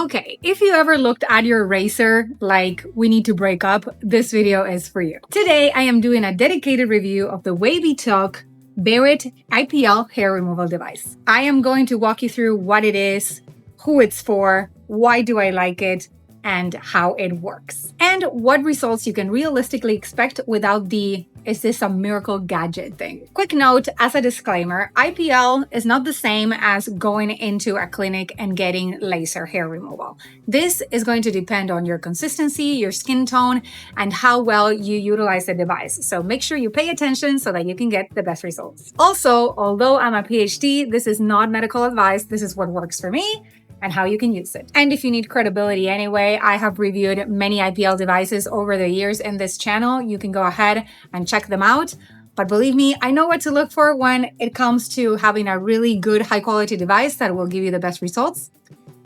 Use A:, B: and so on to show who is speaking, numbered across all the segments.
A: Okay, if you ever looked at your razor like we need to break up, this video is for you. Today, I am doing a dedicated review of the Wavytalk Barrett IPL hair removal device. I am going to walk you through what it is, who it's for, why do I like it, and how it works, and what results you can realistically expect without the "is this a miracle gadget" thing. Quick note as a disclaimer, IPL is not the same as going into a clinic and getting laser hair removal. This is going to depend on your consistency, your skin tone, and how well you utilize the device. So make sure you pay attention so that you can get the best results. Also, although I'm a PhD, this is not medical advice. This is what works for me and how you can use it. And if you need credibility anyway, I have reviewed many IPL devices over the years in this channel. You can go ahead and check them out. But believe me, I know what to look for when it comes to having a really good high quality device that will give you the best results.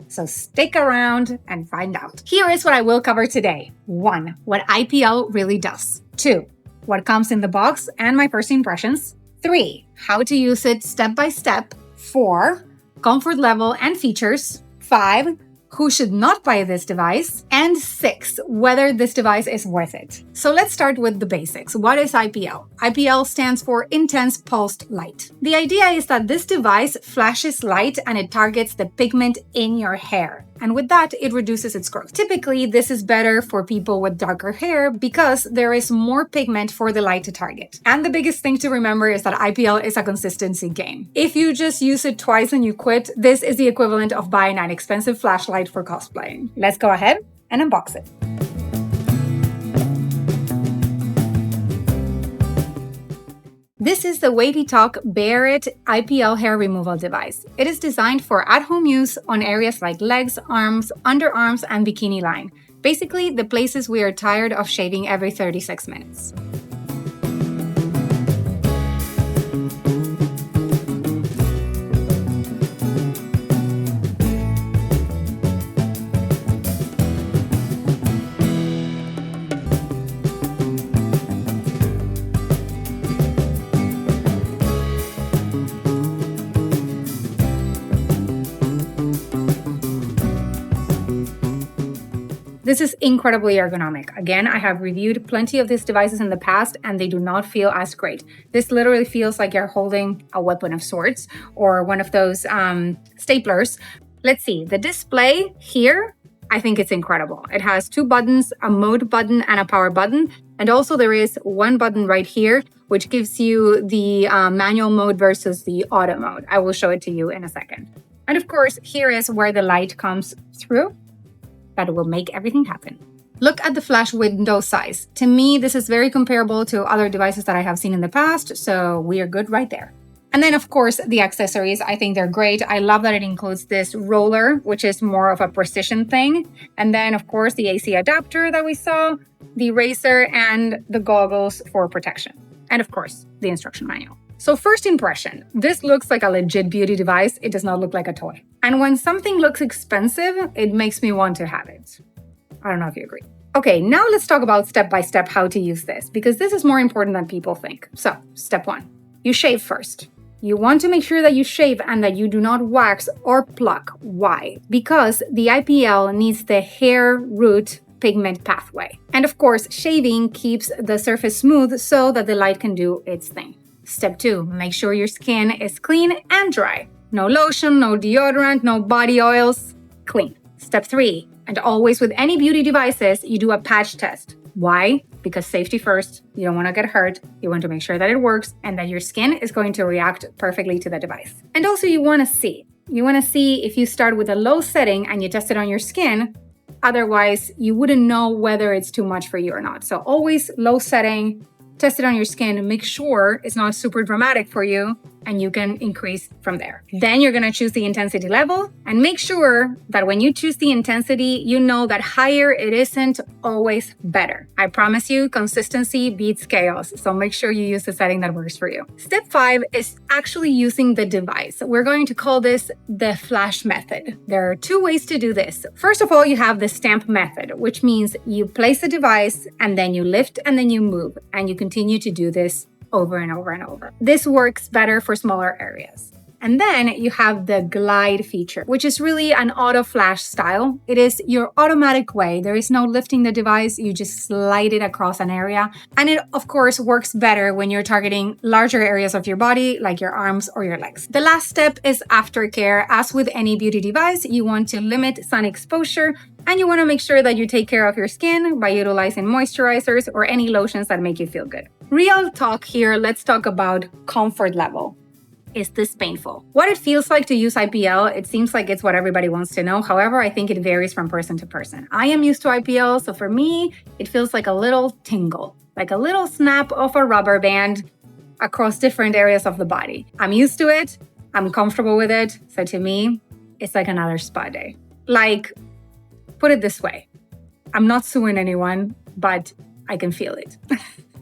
A: So stick around and find out. Here is what I will cover today. 1, what IPL really does. 2, what comes in the box and my first impressions. 3, how to use it step by step. 4, comfort level and features. 5, who should not buy this device. And 6, whether this device is worth it. So let's start with the basics. What is IPL? IPL stands for Intense Pulsed Light. The idea is that this device flashes light and it targets the pigment in your hair. And with that, it reduces its growth. Typically, this is better for people with darker hair because there is more pigment for the light to target. And the biggest thing to remember is that IPL is a consistency game. If you just use it twice and you quit, this is the equivalent of buying an expensive flashlight for cosplaying. Let's go ahead and unbox it. This is the Wavytalk Barrett IPL hair removal device. It is designed for at-home use on areas like legs, arms, underarms, and bikini line. Basically, the places we are tired of shaving every 36 minutes. This is incredibly ergonomic. Again, I have reviewed plenty of these devices in the past and they do not feel as great. This literally feels like you're holding a weapon of sorts or one of those staplers. Let's see, the display here, I think it's incredible. It has 2 buttons, a mode button and a power button. And also there is 1 button right here, which gives you the manual mode versus the auto mode. I will show it to you in a second. And of course, here is where the light comes through. That will make everything happen. Look at the flash window size. To me, this is very comparable to other devices that I have seen in the past, so we are good right there. And then, of course, the accessories. I think they're great. I love that it includes this roller, which is more of a precision thing. And then, of course, the AC adapter that we saw, the razor, and the goggles for protection. And of course, the instruction manual. So first impression, this looks like a legit beauty device. It does not look like a toy. And when something looks expensive, it makes me want to have it. I don't know if you agree. Okay, now let's talk about step by step how to use this, because this is more important than people think. So step 1, you shave first. You want to make sure that you shave and that you do not wax or pluck. Why? Because the IPL needs the hair root pigment pathway. And of course, shaving keeps the surface smooth so that the light can do its thing. Step 2, make sure your skin is clean and dry. No lotion, no deodorant, no body oils, clean. Step 3, and always with any beauty devices, you do a patch test. Why? Because safety first, you don't want to get hurt, you want to make sure that it works and that your skin is going to react perfectly to the device. And also you want to see if you start with a low setting and you test it on your skin, otherwise you wouldn't know whether it's too much for you or not. So always low setting, test it on your skin and make sure it's not super dramatic for you and you can increase from there. Then you're gonna choose the intensity level and make sure that when you choose the intensity, you know that higher it isn't always better. I promise you, consistency beats chaos. So make sure you use the setting that works for you. Step 5 is actually using the device. We're going to call this the flash method. There are 2 ways to do this. First of all, you have the stamp method, which means you place the device and then you lift and then you move and you continue to do this over and over and over. This works better for smaller areas. And then you have the glide feature, which is really an auto flash style. It is your automatic way. There is no lifting the device. You just slide it across an area. And it, of course, works better when you're targeting larger areas of your body, like your arms or your legs. The last step is aftercare. As with any beauty device, you want to limit sun exposure, and you want to make sure that you take care of your skin by utilizing moisturizers or any lotions that make you feel good. Real talk here, let's talk about comfort level. Is this painful? What it feels like to use IPL, it seems like it's what everybody wants to know. However, I think it varies from person to person. I am used to IPL, so for me, it feels like a little tingle, like a little snap of a rubber band across different areas of the body. I'm used to it. I'm comfortable with it. So to me, it's like another spa day. Like, put it this way. I'm not suing anyone, but I can feel it.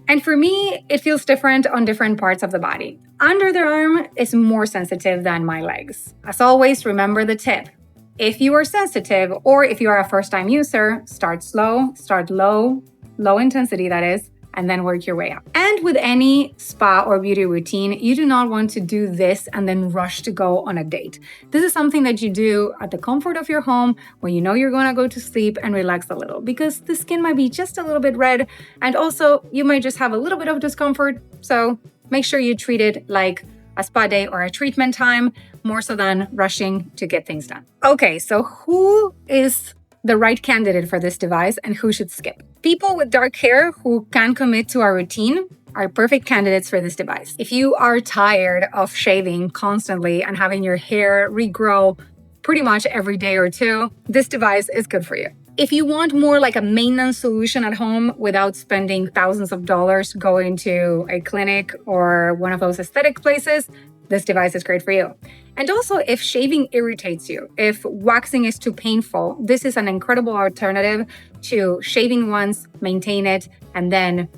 A: And for me, it feels different on different parts of the body. Under the arm is more sensitive than my legs. As always, remember the tip. If you are sensitive, or if you are a first-time user, start slow, start low intensity that is, and then work your way up. And with any spa or beauty routine, you do not want to do this and then rush to go on a date. This is something that you do at the comfort of your home when you know you're gonna go to sleep and relax a little, because the skin might be just a little bit red, and also you might just have a little bit of discomfort. So make sure you treat it like a spa day or a treatment time, more so than rushing to get things done. Okay, so who is the right candidate for this device and who should skip? People with dark hair who can commit to our routine are perfect candidates for this device. If you are tired of shaving constantly and having your hair regrow pretty much every day or two, this device is good for you. If you want more like a maintenance solution at home without spending thousands of dollars going to a clinic or one of those aesthetic places, this device is great for you. And also, if shaving irritates you, if waxing is too painful, this is an incredible alternative to shaving once, maintain it, and then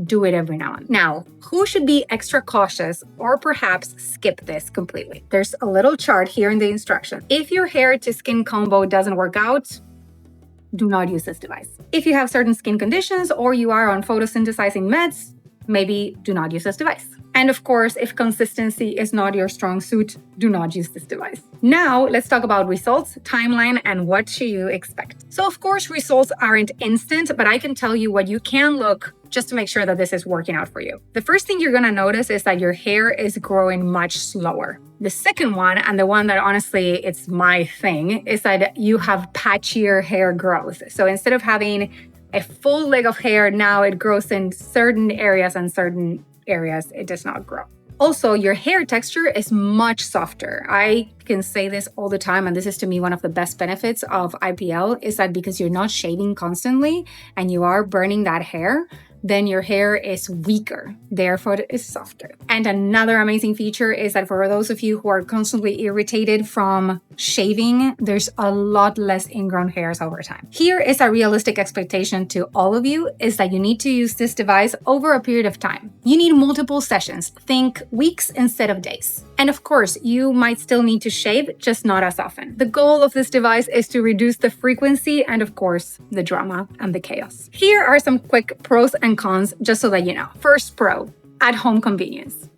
A: do it every now and then. Now, who should be extra cautious or perhaps skip this completely? There's a little chart here in the instructions. If your hair to skin combo doesn't work out, do not use this device. If you have certain skin conditions or you are on photosynthesizing meds, maybe do not use this device. And of course, if consistency is not your strong suit, do not use this device. Now, let's talk about results, timeline, and what should you expect. So of course, results aren't instant, but I can tell you what you can look just to make sure that this is working out for you. The first thing you're gonna notice is that your hair is growing much slower. The second one, and the one that honestly, it's my thing, is that you have patchier hair growth. So instead of having a full leg of hair, now it grows in certain areas and certain areas it does not grow. Also, your hair texture is much softer. I can say this all the time, and this is to me one of the best benefits of IPL, is that because you're not shaving constantly and you are burning that hair, then your hair is weaker, therefore it is softer. And another amazing feature is that for those of you who are constantly irritated from shaving, there's a lot less ingrown hairs over time. Here is a realistic expectation to all of you, is that you need to use this device over a period of time. You need multiple sessions, think weeks instead of days. And of course, you might still need to shave, just not as often. The goal of this device is to reduce the frequency and of course, the drama and the chaos. Here are some quick pros and cons, just so that you know. First pro, at-home convenience.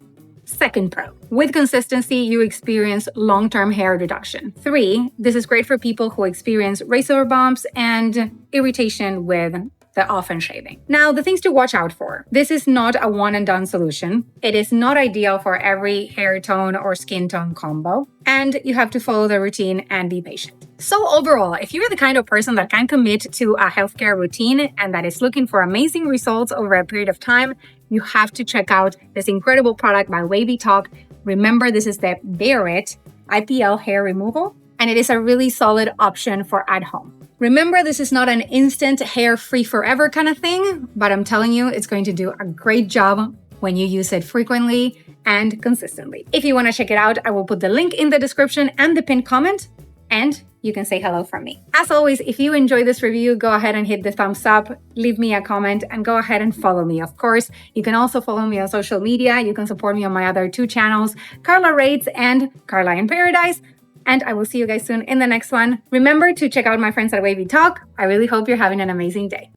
A: Second pro, with consistency, you experience long-term hair reduction. 3, this is great for people who experience razor bumps and irritation with the often shaving. Now, the things to watch out for. This is not a one and done solution. It is not ideal for every hair tone or skin tone combo, and you have to follow the routine and be patient. So overall, if you're the kind of person that can commit to a healthcare routine and that is looking for amazing results over a period of time, you have to check out this incredible product by Wavytalk. Remember, this is the Barrett IPL hair removal, and it is a really solid option for at home. Remember, this is not an instant hair free forever kind of thing, but I'm telling you, it's going to do a great job when you use it frequently and consistently. If you want to check it out, I will put the link in the description and the pinned comment, and you can say hello from me. As always, if you enjoyed this review, go ahead and hit the thumbs up, leave me a comment, and go ahead and follow me. Of course, you can also follow me on social media. You can support me on my other 2 channels, Carla Rates and Carla in Paradise. And I will see you guys soon in the next one. Remember to check out my friends at Wavytalk. I really hope you're having an amazing day.